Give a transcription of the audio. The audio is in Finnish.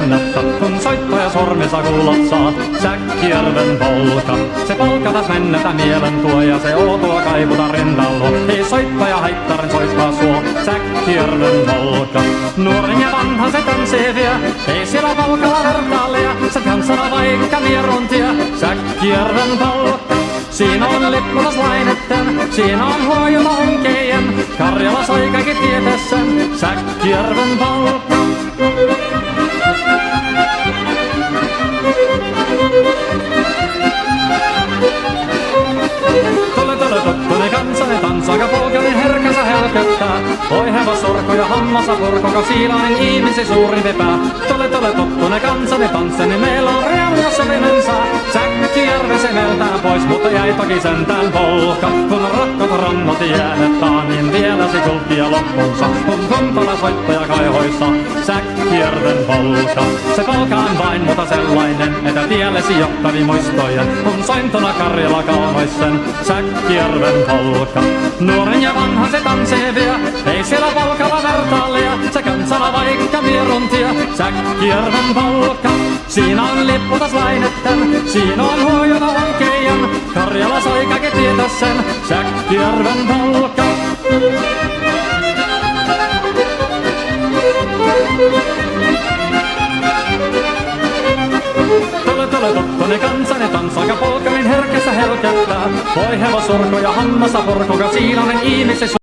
lennättä, kun soittaja sormissa kuulot saat. Säkkijärven polka, se polka taas mennetä mielen tuo ja se outoa kaivuta rinnalla. Ei soittaja haittarin soittaa suo, Säkkijärven polka. Nuoren ja vanha se tanssii vie, ei siellä polkalla vertaalia. Se kanssana vaikka mieruntia, Säkkijärven polka. Siinä on lipputuslainetteen, siinä on huojuna onkejen. Karjala soi kaikki tietessen, Säkkijärven polka. Tule tottunen kansani tansaka polkanen herkänsä helköttää. Oi hevosurko ja hammasa purko, siilainen ihmisi suuri vepää. Tule tottunen kansani tansseni, meillä on reuna sovinensa. Säkkijärvi se meltää pois, mutta jäi toki sentään polka. Kun rakkot rannot jäädetään, niin vielä se kulkia loppunsa. Kun kumpala soittaja kaihoissa, Säkkijärven polka. Se polka on vain mutta sellainen, että tiellesi jottavi muistojen. Kun sointona Karjala kaunoisen, Säkkijärven polka. Nuoren ja vanha se tanssii vie, ei siellä polkalla vertaalia. Se kansana vaikka mieruntia, Säkkijärven polka. Siinä on lipputuslainetteen, siinä on huojuna onkejen. Karjala soi kaikki tietä sen, Säkkijärven polka. Tule tottunen kansani tanssaka polkamin herkässä helkättää. Voi hevosurko ja hammasa purko, siilainen ihmisi